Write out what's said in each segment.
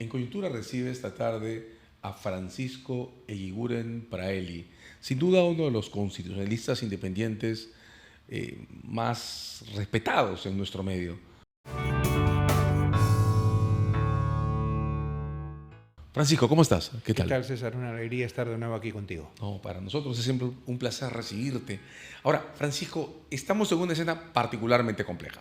En Coyuntura recibe esta tarde a Francisco Eguiguren Praeli, sin duda uno de los constitucionalistas independientes más respetados en nuestro medio. Francisco, ¿cómo estás? ¿Qué tal? ¿Qué tal, César? Una alegría estar de nuevo aquí contigo. No, para nosotros es siempre un placer recibirte. Ahora, Francisco, estamos en una escena particularmente compleja.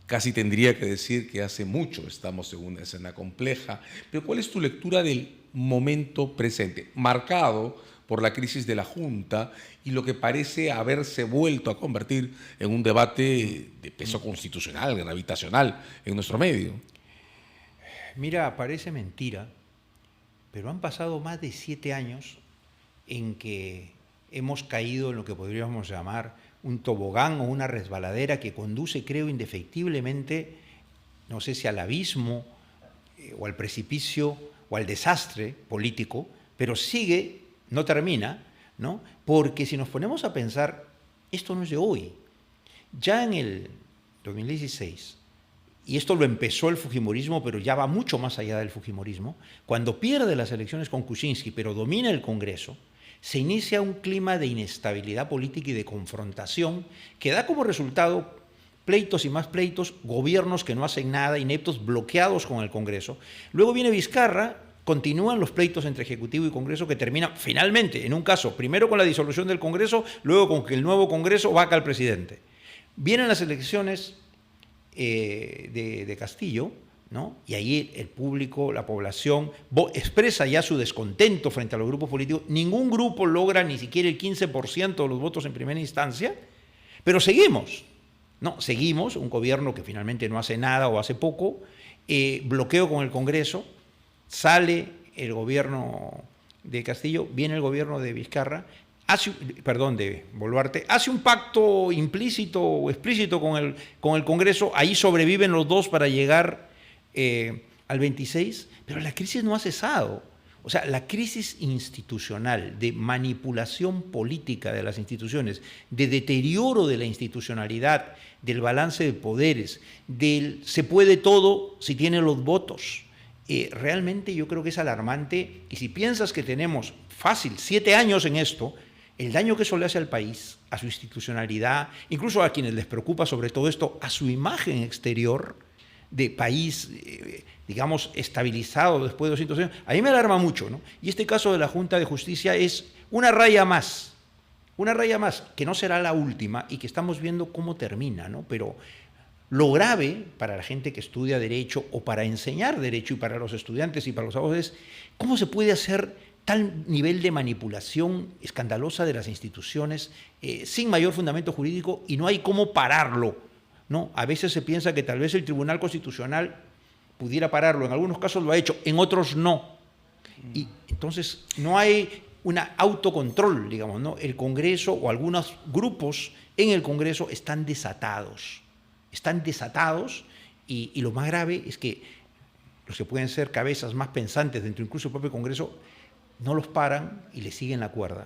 Casi tendría que decir que hace mucho estamos en una escena compleja, pero ¿cuál es tu lectura del momento presente, marcado por la crisis de la Junta y lo que parece haberse vuelto a convertir en un debate de peso constitucional, gravitacional en nuestro medio? Mira, parece mentira, pero han pasado más de 7 años en que hemos caído en lo que podríamos llamar un tobogán o una resbaladera que conduce, creo, indefectiblemente, no sé si al abismo o al precipicio o al desastre político, pero sigue, no termina, ¿no? Porque si nos ponemos a pensar, esto no es de hoy. Ya en el 2016, y esto lo empezó el fujimorismo, pero ya va mucho más allá del fujimorismo, cuando pierde las elecciones con Kuczynski, pero domina el Congreso, se inicia un clima de inestabilidad política y de confrontación que da como resultado pleitos y más pleitos, gobiernos que no hacen nada, ineptos, bloqueados con el Congreso. Luego viene Vizcarra, continúan los pleitos entre Ejecutivo y Congreso que terminan finalmente, en un caso, primero con la disolución del Congreso, luego con que el nuevo Congreso vaca al presidente. Vienen las elecciones de Castillo, ¿no? Y ahí el público, la población, expresa ya su descontento frente a los grupos políticos. Ningún grupo logra ni siquiera el 15% de los votos en primera instancia, pero seguimos, ¿no? Seguimos, un gobierno que finalmente no hace nada o hace poco, bloqueo con el Congreso, sale el gobierno de Castillo, viene el gobierno de Vizcarra, de Boluarte, hace un pacto implícito o explícito con el Congreso, ahí sobreviven los dos para llegar al 26, pero la crisis no ha cesado. O sea, la crisis institucional de manipulación política de las instituciones, de deterioro de la institucionalidad, del balance de poderes, del se puede todo si tiene los votos, realmente yo creo que es alarmante. Y si piensas que tenemos fácil 7 años en esto, el daño que eso le hace al país, a su institucionalidad, incluso a quienes les preocupa sobre todo esto, a su imagen exterior de país, digamos, estabilizado después de 200 años, a mí me alarma mucho, ¿no? Y este caso de la Junta de Justicia es una raya más, que no será la última y que estamos viendo cómo termina, ¿no? Pero lo grave para la gente que estudia Derecho o para enseñar Derecho y para los estudiantes y para los abogados es cómo se puede hacer tal nivel de manipulación escandalosa de las instituciones sin mayor fundamento jurídico y no hay cómo pararlo, ¿no? A veces se piensa que tal vez el Tribunal Constitucional pudiera pararlo, en algunos casos lo ha hecho, en otros no. Y entonces no hay un autocontrol, digamos, ¿no? El Congreso o algunos grupos en el Congreso están desatados y lo más grave es que los que pueden ser cabezas más pensantes dentro incluso del propio Congreso no los paran y le siguen la cuerda.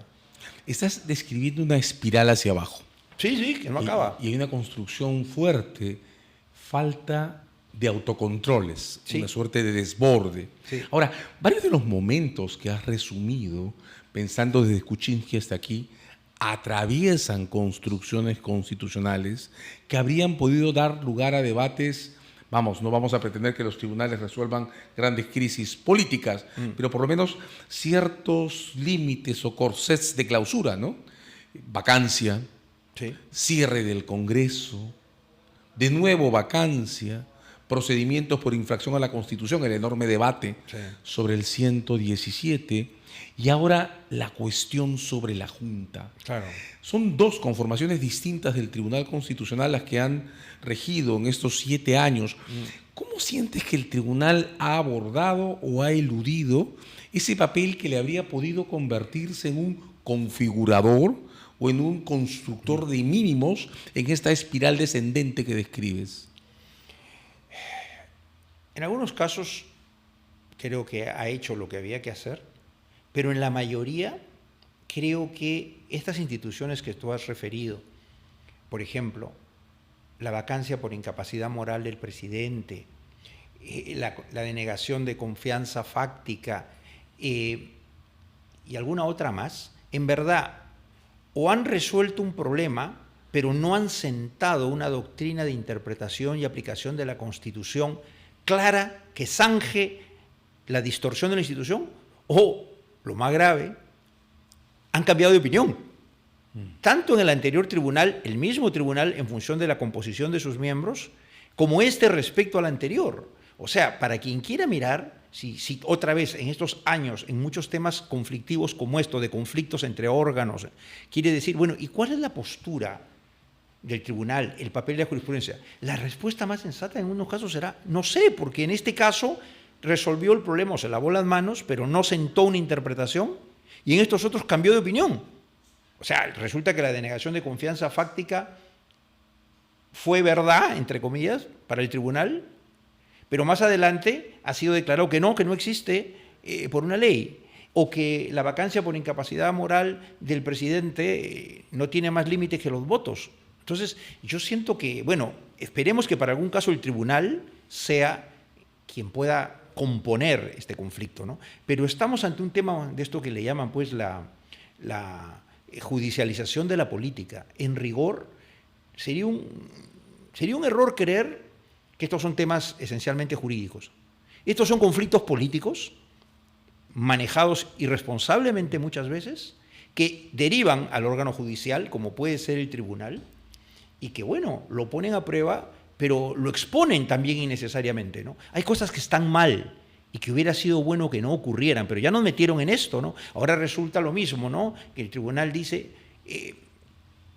Estás describiendo una espiral hacia abajo. Sí, que no acaba. Y hay una construcción fuerte, falta de autocontroles, sí, una suerte de desborde. Sí. Ahora, varios de los momentos que has resumido, pensando desde Kuczynski hasta aquí, atraviesan construcciones constitucionales que habrían podido dar lugar a debates. Vamos, no vamos a pretender que los tribunales resuelvan grandes crisis políticas, pero por lo menos ciertos límites o corsets de clausura, ¿no? Vacancia, sí, cierre del Congreso, de nuevo vacancia, procedimientos por infracción a la Constitución, el enorme debate, sí, sobre el 117, y ahora la cuestión sobre la Junta. Claro. Son dos conformaciones distintas del Tribunal Constitucional las que han regido en estos 7 años. ¿Cómo sientes que el Tribunal ha abordado o ha eludido ese papel que le habría podido convertirse en un configurador o en un constructor de mínimos en esta espiral descendente que describes? En algunos casos creo que ha hecho lo que había que hacer, pero en la mayoría creo que estas instituciones que tú has referido, por ejemplo, la vacancia por incapacidad moral del presidente, la denegación de confianza fáctica y alguna otra más, en verdad, o han resuelto un problema, pero no han sentado una doctrina de interpretación y aplicación de la Constitución clara que zanje la distorsión de la institución, o, lo más grave, han cambiado de opinión. Tanto en el anterior tribunal, el mismo tribunal en función de la composición de sus miembros, como respecto al anterior. O sea, para quien quiera mirar, si otra vez en estos años, en muchos temas conflictivos como esto, de conflictos entre órganos, quiere decir, bueno, ¿y cuál es la postura del tribunal, el papel de la jurisprudencia? La respuesta más sensata en unos casos será, no sé, porque en este caso resolvió el problema o se lavó las manos, pero no sentó una interpretación, y en estos otros cambió de opinión. O sea, resulta que la denegación de confianza fáctica fue verdad, entre comillas, para el tribunal, pero más adelante ha sido declarado que no existe por una ley, o que la vacancia por incapacidad moral del presidente no tiene más límites que los votos. Entonces, yo siento que, bueno, esperemos que para algún caso el tribunal sea quien pueda componer este conflicto, ¿no? Pero estamos ante un tema de esto que le llaman, pues, la judicialización de la política. En rigor, sería un error creer que estos son temas esencialmente jurídicos. Estos son conflictos políticos, manejados irresponsablemente muchas veces, que derivan al órgano judicial, como puede ser el tribunal, y que, bueno, lo ponen a prueba, pero lo exponen también innecesariamente, ¿no? Hay cosas que están mal y que hubiera sido bueno que no ocurrieran, pero ya nos metieron en esto, ¿no? Ahora resulta lo mismo, ¿no? Que el tribunal dice,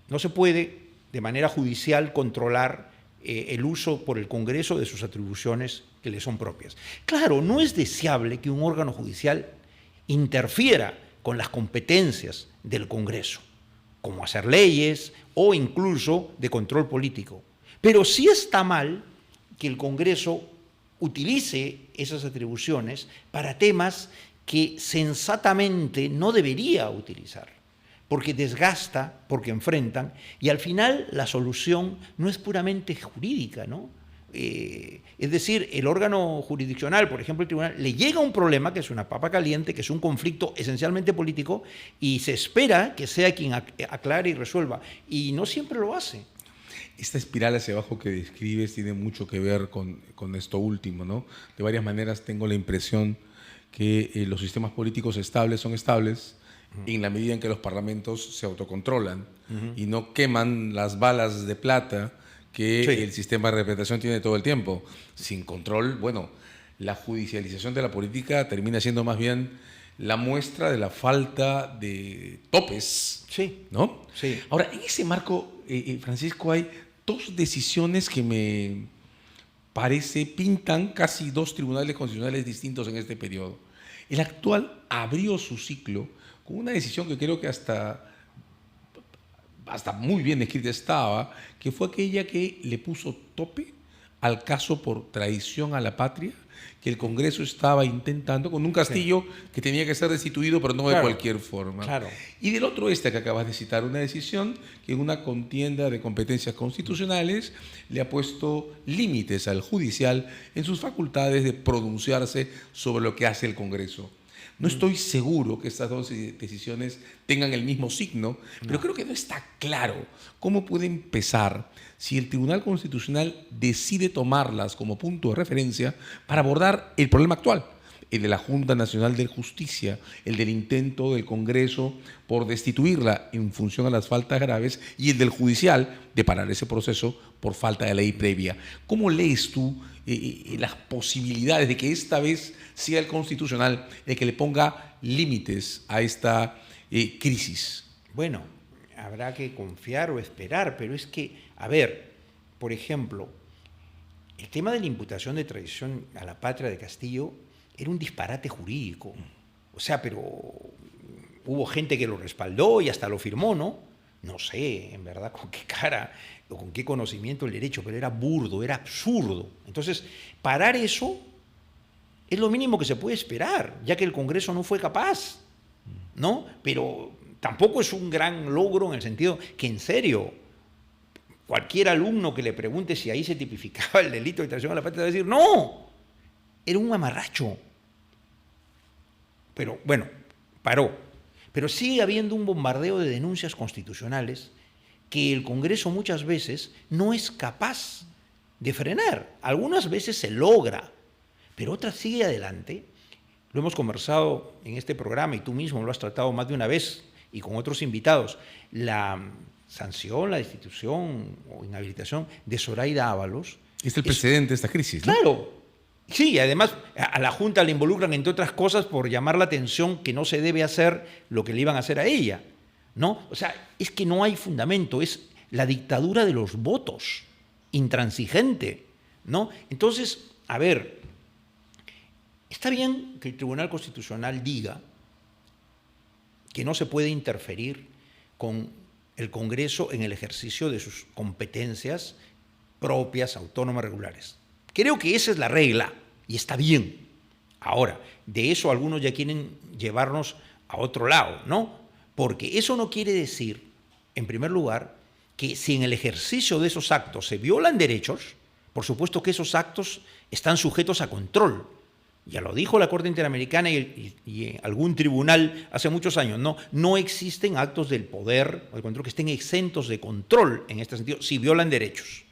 no se puede de manera judicial controlar el uso por el Congreso de sus atribuciones que le son propias. Claro, no es deseable que un órgano judicial interfiera con las competencias del Congreso, como hacer leyes o incluso de control político. Pero sí está mal que el Congreso utilice esas atribuciones para temas que sensatamente no debería utilizar, porque desgasta, porque enfrentan, y al final la solución no es puramente jurídica, ¿no? Es decir, el órgano jurisdiccional, por ejemplo el tribunal, le llega un problema que es una papa caliente, que es un conflicto esencialmente político, y se espera que sea quien aclare y resuelva, y no siempre lo hace. Esta espiral hacia abajo que describes tiene mucho que ver con esto último, ¿no? De varias maneras tengo la impresión que los sistemas políticos estables son estables en la medida en que los parlamentos se autocontrolan y no queman las balas de plata que el sistema de representación tiene todo el tiempo. Sin control, bueno, la judicialización de la política termina siendo más bien la muestra de la falta de topes, ¿no? Sí. Ahora, en ese marco, Francisco, hay dos decisiones que me parece pintan casi dos tribunales constitucionales distintos en este periodo. El actual abrió su ciclo con una decisión que creo que hasta muy bien escrita estaba, que fue aquella que le puso tope al caso por traición a la patria que el Congreso estaba intentando con un Castillo que tenía que ser destituido, pero no de cualquier forma. Y del otro que acabas de citar, una decisión que en una contienda de competencias constitucionales le ha puesto límites al judicial en sus facultades de pronunciarse sobre lo que hace el Congreso. No estoy seguro que estas dos decisiones tengan el mismo signo, pero creo que no está claro cómo puede empezar si el Tribunal Constitucional decide tomarlas como punto de referencia para abordar el problema actual, el de la Junta Nacional de Justicia, el del intento del Congreso por destituirla en función a las faltas graves y el del judicial de parar ese proceso por falta de ley previa. ¿Cómo lees tú las posibilidades de que esta vez sea el Constitucional el que le ponga límites a esta crisis? Bueno, habrá que confiar o esperar, pero es que, a ver, por ejemplo, el tema de la imputación de traición a la patria de Castillo era un disparate jurídico. O sea, pero hubo gente que lo respaldó y hasta lo firmó, ¿no? No sé, en verdad, con qué cara o con qué conocimiento del derecho, pero era burdo, era absurdo. Entonces, parar eso es lo mínimo que se puede esperar, ya que el Congreso no fue capaz, ¿no? Pero tampoco es un gran logro en el sentido que, en serio, cualquier alumno que le pregunte si ahí se tipificaba el delito de traición a la patria va a decir, no, era un mamarracho. Pero bueno, paró. Pero sigue habiendo un bombardeo de denuncias constitucionales que el Congreso muchas veces no es capaz de frenar. Algunas veces se logra, pero otras sigue adelante. Lo hemos conversado en este programa y tú mismo lo has tratado más de una vez y con otros invitados. La sanción, la destitución o inhabilitación de Zoraida Ábalos. Es el precedente de esta crisis, ¿no? Claro. Sí, además a la Junta le involucran, entre otras cosas, por llamar la atención que no se debe hacer lo que le iban a hacer a ella, ¿no? O sea, es que no hay fundamento, es la dictadura de los votos, intransigente, ¿no? Entonces, a ver, está bien que el Tribunal Constitucional diga que no se puede interferir con el Congreso en el ejercicio de sus competencias propias, autónomas, regulares. Creo que esa es la regla y está bien. Ahora, de eso algunos ya quieren llevarnos a otro lado, ¿no? Porque eso no quiere decir, en primer lugar, que si en el ejercicio de esos actos se violan derechos, por supuesto que esos actos están sujetos a control. Ya lo dijo la Corte Interamericana y algún tribunal hace muchos años, no existen actos del poder o del control que estén exentos de control en este sentido si violan derechos,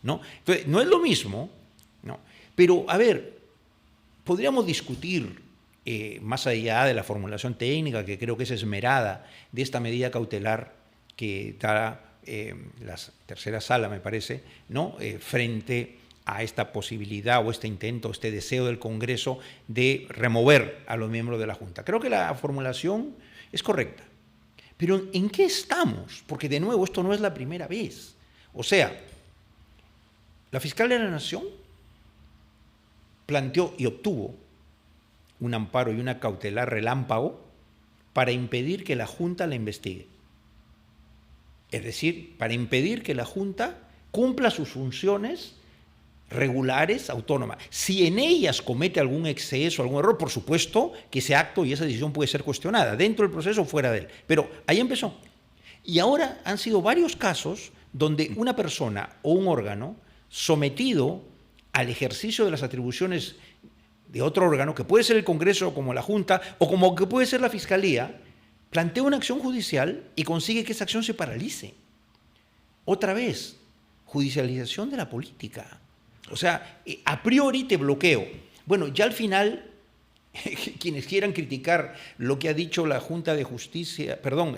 ¿no? Entonces, no es lo mismo, ¿no? Pero, a ver, podríamos discutir, más allá de la formulación técnica, que creo que es esmerada, de esta medida cautelar que da la tercera sala, me parece, ¿no? Frente a esta posibilidad o este intento, este deseo del Congreso de remover a los miembros de la Junta. Creo que la formulación es correcta. Pero ¿en qué estamos? Porque, de nuevo, esto no es la primera vez. O sea, la fiscal de la Nación planteó y obtuvo un amparo y una cautelar relámpago para impedir que la Junta la investigue. Es decir, para impedir que la Junta cumpla sus funciones regulares, autónomas. Si en ellas comete algún exceso, algún error, por supuesto que ese acto y esa decisión puede ser cuestionada, dentro del proceso o fuera de él. Pero ahí empezó. Y ahora han sido varios casos donde una persona o un órgano sometido al ejercicio de las atribuciones de otro órgano, que puede ser el Congreso como la Junta, o como que puede ser la Fiscalía, plantea una acción judicial y consigue que esa acción se paralice. Otra vez, judicialización de la política. O sea, a priori te bloqueo. Bueno, ya al final, quienes quieran criticar lo que ha dicho la Junta de Justicia, perdón,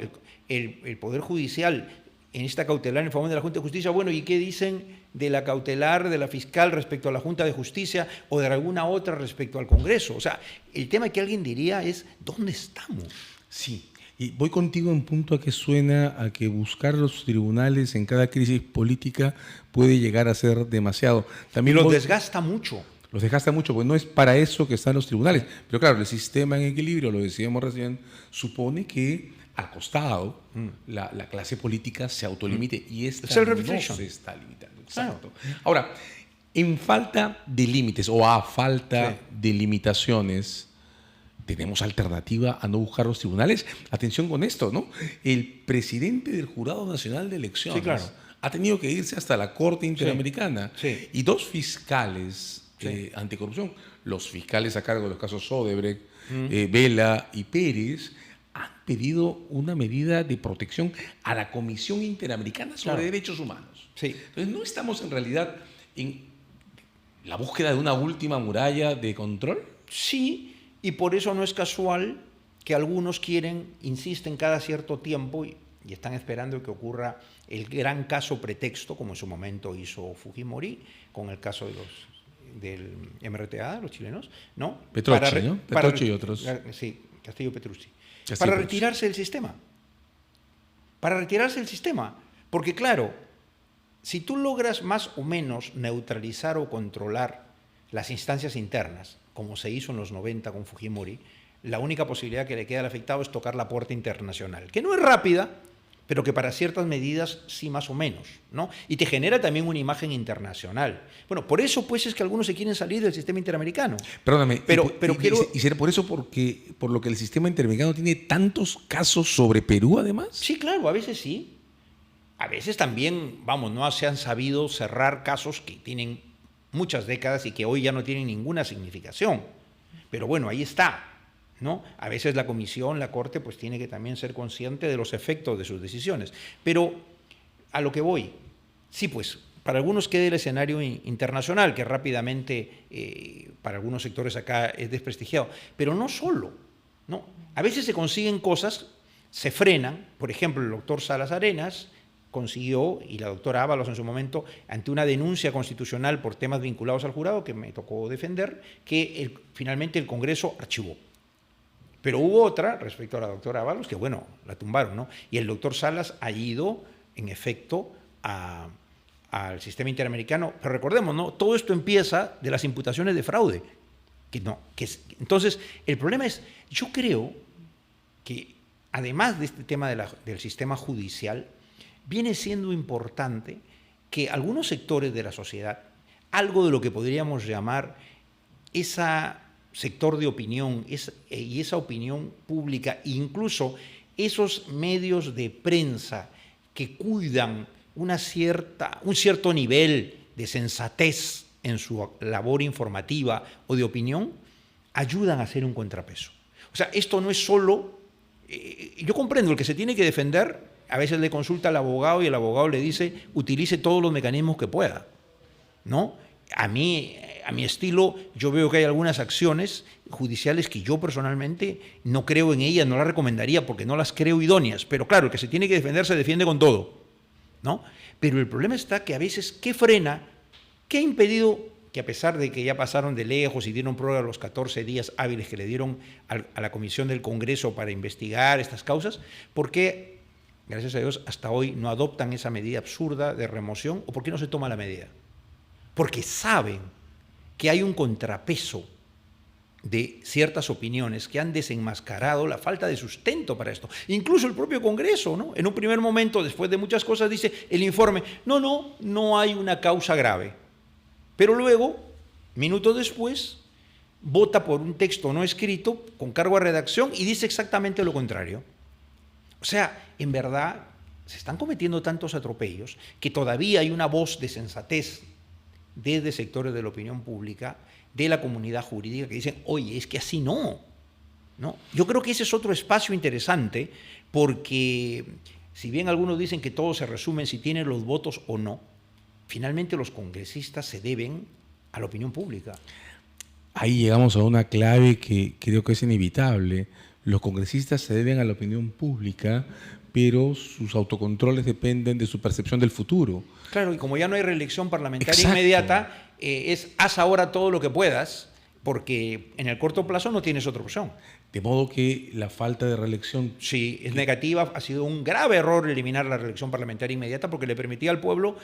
el Poder Judicial en esta cautelar en favor de la Junta de Justicia, bueno, ¿y qué dicen de la cautelar de la fiscal respecto a la Junta de Justicia o de alguna otra respecto al Congreso? O sea, el tema que alguien diría es, ¿dónde estamos? Sí, y voy contigo en punto a que suena a que buscar los tribunales en cada crisis política puede llegar a ser demasiado. También los desgasta mucho. Los desgasta mucho, porque no es para eso que están los tribunales. Pero claro, el sistema en equilibrio, lo decíamos recién, supone que al costado la clase política se autolimite y esta no se está limitando. Exacto. Claro. Ahora, en falta de límites o a falta de limitaciones, ¿tenemos alternativa a no buscar los tribunales? Atención con esto, ¿no? El presidente del Jurado Nacional de Elecciones ha tenido que irse hasta la Corte Interamericana y dos fiscales anticorrupción, los fiscales a cargo de los casos Odebrecht, Vela y Pérez, han pedido una medida de protección a la Comisión Interamericana sobre Derechos Humanos. Entonces, no estamos en realidad en la búsqueda de una última muralla de control. Sí, y por eso no es casual que algunos insisten cada cierto tiempo y están esperando que ocurra el gran caso pretexto, como en su momento hizo Fujimori, con el caso del MRTA, los chilenos, ¿no? Petrochi, ¿no? Petrochi y otros. Sí, Castillo Petrucci. Para retirarse del sistema. Para retirarse del sistema. Porque claro, si tú logras más o menos neutralizar o controlar las instancias internas, como se hizo en los 90 con Fujimori, la única posibilidad que le queda al afectado es tocar la puerta internacional, que no es rápida, pero que para ciertas medidas sí más o menos, ¿no? Y te genera también una imagen internacional. Bueno, por eso pues es que algunos se quieren salir del sistema interamericano. Perdóname, ¿y será por eso por lo que el sistema interamericano tiene tantos casos sobre Perú además? Sí, claro, a veces sí. A veces también, no se han sabido cerrar casos que tienen muchas décadas y que hoy ya no tienen ninguna significación. Pero bueno, ahí está, ¿no? A veces la comisión, la Corte, pues tiene que también ser consciente de los efectos de sus decisiones. Pero a lo que voy, sí, pues, para algunos queda el escenario internacional, que rápidamente, para algunos sectores acá es desprestigiado, pero no solo, ¿no? A veces se consiguen cosas, se frenan, por ejemplo, el doctor Salas Arenas consiguió, y la doctora Ábalos en su momento, ante una denuncia constitucional por temas vinculados al jurado, que me tocó defender, que finalmente el Congreso archivó. Pero hubo otra, respecto a la doctora Ábalos, que bueno, la tumbaron, ¿no? Y el doctor Salas ha ido, en efecto, al sistema interamericano. Pero recordemos, ¿no? Todo esto empieza de las imputaciones de fraude. Entonces, el problema es, yo creo que, además de este tema del sistema judicial, viene siendo importante que algunos sectores de la sociedad, algo de lo que podríamos llamar ese sector de opinión y esa opinión pública, incluso esos medios de prensa que cuidan un cierto nivel de sensatez en su labor informativa o de opinión, ayudan a hacer un contrapeso. O sea, esto no es solo... yo comprendo, el que se tiene que defender, a veces le consulta al abogado y el abogado le dice, utilice todos los mecanismos que pueda, ¿no? A mi estilo, yo veo que hay algunas acciones judiciales que yo personalmente no creo en ellas, no las recomendaría porque no las creo idóneas, pero claro, el que se tiene que defender se defiende con todo, ¿no? Pero el problema está que a veces, ¿qué frena? ¿Qué ha impedido que, a pesar de que ya pasaron de lejos y dieron prueba a los 14 días hábiles que le dieron a la Comisión del Congreso para investigar estas causas, por qué, gracias a Dios, hasta hoy no adoptan esa medida absurda de remoción? ¿O por qué no se toma la medida? Porque saben que hay un contrapeso de ciertas opiniones que han desenmascarado la falta de sustento para esto. Incluso el propio Congreso, ¿no? En un primer momento, después de muchas cosas, dice el informe, no hay una causa grave. Pero luego, minutos después, vota por un texto no escrito con cargo a redacción y dice exactamente lo contrario. O sea, en verdad, se están cometiendo tantos atropellos que todavía hay una voz de sensatez desde sectores de la opinión pública, de la comunidad jurídica, que dicen, oye, es que así no. Yo creo que ese es otro espacio interesante, porque si bien algunos dicen que todo se resume en si tienen los votos o no, finalmente los congresistas se deben a la opinión pública. Ahí llegamos a una clave que creo que es inevitable. Los congresistas se deben a la opinión pública, pero sus autocontroles dependen de su percepción del futuro. Claro, y como ya no hay reelección parlamentaria inmediata, haz ahora todo lo que puedas, porque en el corto plazo no tienes otra opción. De modo que la falta de reelección... Sí, es negativa. Ha sido un grave error eliminar la reelección parlamentaria inmediata, porque le permitía al pueblo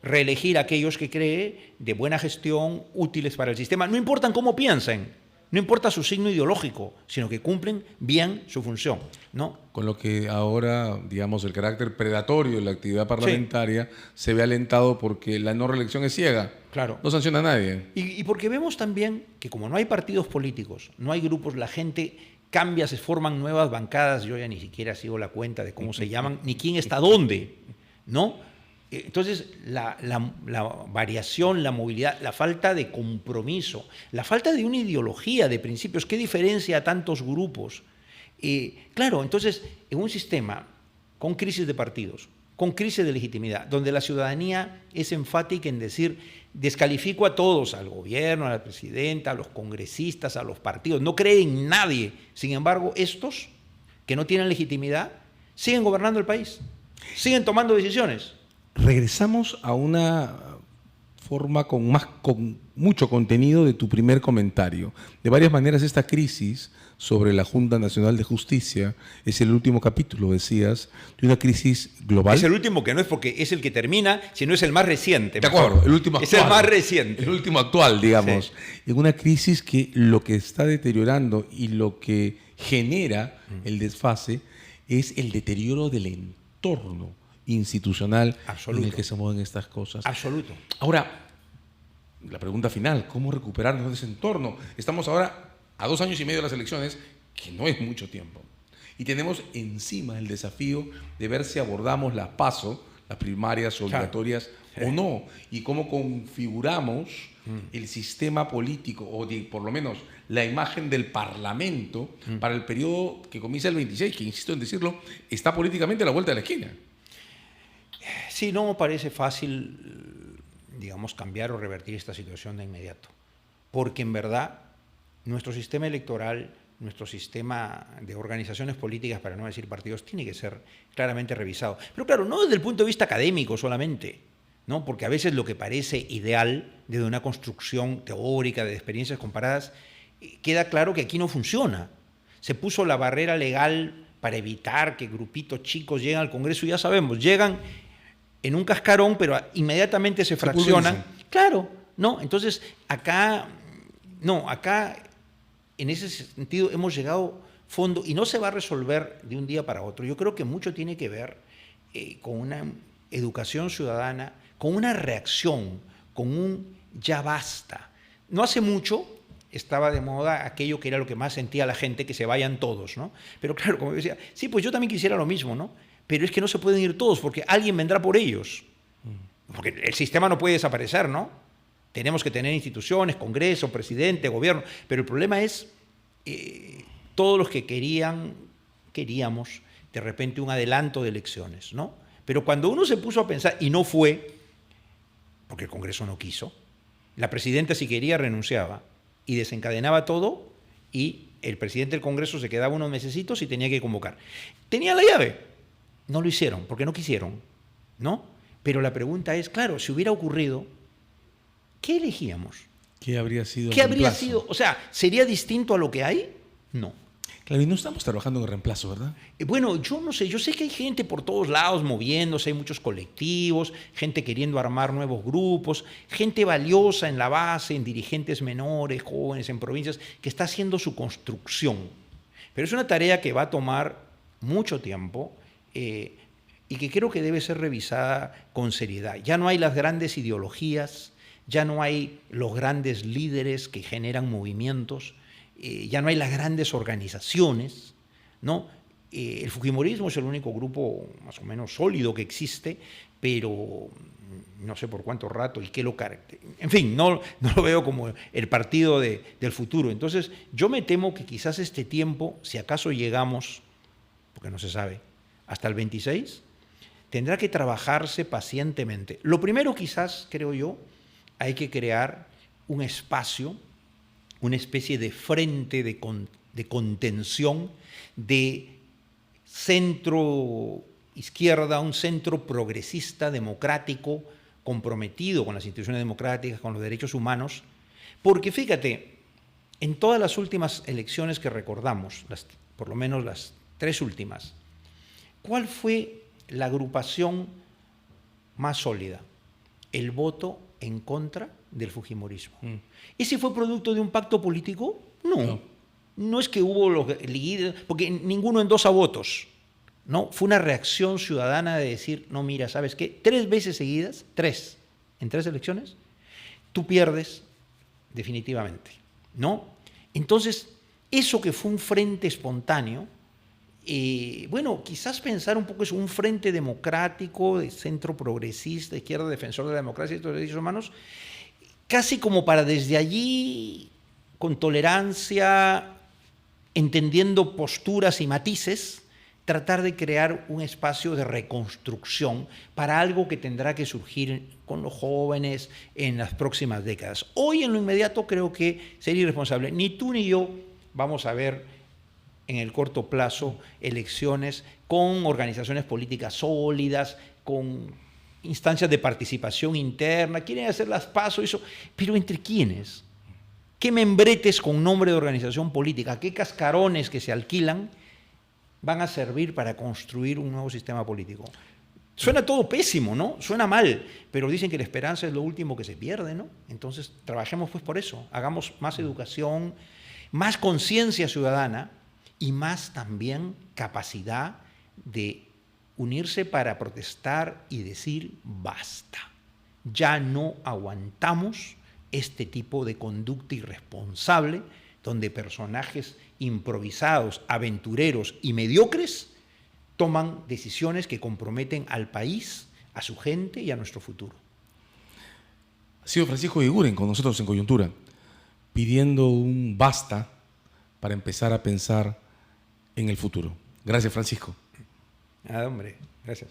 reelegir a aquellos que cree de buena gestión, útiles para el sistema. No importa cómo piensen, no importa su signo ideológico, sino que cumplen bien su función, ¿no? Con lo que ahora, digamos, el carácter predatorio de la actividad parlamentaria se ve alentado porque la no reelección es ciega. Claro. No sanciona a nadie. Y porque vemos también que como no hay partidos políticos, no hay grupos, la gente cambia, se forman nuevas bancadas. Yo ya ni siquiera sigo la cuenta de cómo se llaman, ni quién está dónde, ¿no? Entonces, la variación, la movilidad, la falta de compromiso, la falta de una ideología de principios, ¿qué diferencia a tantos grupos? Claro, entonces, en un sistema con crisis de partidos, con crisis de legitimidad, donde la ciudadanía es enfática en decir, descalifico a todos, al gobierno, a la presidenta, a los congresistas, a los partidos, no cree en nadie. Sin embargo, estos, que no tienen legitimidad, siguen gobernando el país, siguen tomando decisiones. Regresamos a una forma con mucho contenido de tu primer comentario. De varias maneras, esta crisis sobre la Junta Nacional de Justicia es el último capítulo, decías, de una crisis global. Es el último, que no es porque es el que termina, sino es el más reciente. De acuerdo, el último actual. Es el más reciente. El último actual, digamos. Sí. En una crisis que lo que está deteriorando y lo que genera el desfase es el deterioro del entorno institucional en el que se mueven estas cosas. Absoluto. Ahora, la pregunta final, ¿cómo recuperarnos de ese entorno? Estamos ahora a 2 años y medio de las elecciones, que no es mucho tiempo. Y tenemos encima el desafío de ver si abordamos las PASO, las primarias obligatorias o no, y cómo configuramos el sistema político, o por lo menos la imagen del Parlamento para el periodo que comienza el 26, que insisto en decirlo, está políticamente a la vuelta de la esquina. Sí, no parece fácil, digamos, cambiar o revertir esta situación de inmediato, porque en verdad nuestro sistema electoral, nuestro sistema de organizaciones políticas, para no decir partidos, tiene que ser claramente revisado. Pero claro, no desde el punto de vista académico solamente, ¿no? Porque a veces lo que parece ideal desde una construcción teórica de experiencias comparadas, queda claro que aquí no funciona. Se puso la barrera legal para evitar que grupitos chicos lleguen al Congreso, y ya sabemos, llegan en un cascarón, pero inmediatamente se fraccionan. Claro, ¿no? Entonces, acá en ese sentido hemos llegado fondo y no se va a resolver de un día para otro. Yo creo que mucho tiene que ver con una educación ciudadana, con una reacción, con un ya basta. No hace mucho estaba de moda aquello que era lo que más sentía la gente, que se vayan todos, ¿no? Pero claro, como yo decía, sí, pues yo también quisiera lo mismo, ¿no? Pero es que no se pueden ir todos porque alguien vendrá por ellos. Porque el sistema no puede desaparecer, ¿no? Tenemos que tener instituciones, Congreso, presidente, gobierno, pero el problema es todos los que queríamos de repente un adelanto de elecciones, ¿no? Pero cuando uno se puso a pensar, y no fue, porque el Congreso no quiso, la presidenta si quería renunciaba y desencadenaba todo, y el presidente del Congreso se quedaba unos mesecitos y tenía que convocar. Tenía la llave, no lo hicieron, porque no quisieron, ¿no? Pero la pregunta es, claro, si hubiera ocurrido, ¿qué elegíamos? ¿Qué habría sido? ¿Qué habría sido? O sea, ¿sería distinto a lo que hay? No. Claro, y no estamos trabajando en el reemplazo, ¿verdad? Bueno, yo no sé, yo sé que hay gente por todos lados moviéndose, hay muchos colectivos, gente queriendo armar nuevos grupos, gente valiosa en la base, en dirigentes menores, jóvenes, en provincias, que está haciendo su construcción. Pero es una tarea que va a tomar mucho tiempo y que creo que debe ser revisada con seriedad. Ya no hay las grandes ideologías, ya no hay los grandes líderes que generan movimientos, ya no hay las grandes organizaciones, ¿no? El fujimorismo es el único grupo más o menos sólido que existe, pero no sé por cuánto rato y qué lo caracteriza. En fin, no lo veo como el partido del futuro. Entonces, yo me temo que quizás este tiempo, si acaso llegamos, porque no se sabe, hasta el 26, tendrá que trabajarse pacientemente. Lo primero quizás, creo yo, hay que crear un espacio, una especie de frente de contención, de centro izquierda, un centro progresista, democrático, comprometido con las instituciones democráticas, con los derechos humanos, porque fíjate, en todas las últimas elecciones que recordamos, por lo menos las 3 últimas, ¿cuál fue la agrupación más sólida? El voto en contra del fujimorismo. ¿Ese fue producto de un pacto político? No. No es que hubo los líderes, porque ninguno endosa votos. No, fue una reacción ciudadana de decir, no, mira, ¿sabes qué? 3 veces seguidas, en 3 elecciones, tú pierdes definitivamente, ¿no? Entonces, eso que fue un frente espontáneo, bueno, quizás pensar un poco es un frente democrático, de centro progresista, izquierda, defensor de la democracia y de los derechos humanos, casi como para desde allí, con tolerancia, entendiendo posturas y matices, tratar de crear un espacio de reconstrucción para algo que tendrá que surgir con los jóvenes en las próximas décadas. Hoy, en lo inmediato, creo que sería irresponsable. Ni tú ni yo vamos a ver en el corto plazo elecciones con organizaciones políticas sólidas, con instancias de participación interna, quieren hacer las PASO, eso, pero ¿entre quiénes? ¿Qué membretes con nombre de organización política, qué cascarones que se alquilan van a servir para construir un nuevo sistema político? Suena todo pésimo, ¿no? Suena mal, pero dicen que la esperanza es lo último que se pierde, ¿no? Entonces, trabajemos pues por eso, hagamos más educación, más conciencia ciudadana, y más también capacidad de unirse para protestar y decir basta. Ya no aguantamos este tipo de conducta irresponsable donde personajes improvisados, aventureros y mediocres toman decisiones que comprometen al país, a su gente y a nuestro futuro. Ha sido Francisco Eguiguren con nosotros en Coyuntura, pidiendo un basta para empezar a pensar en el futuro. Gracias, Francisco. Nada, hombre. Gracias.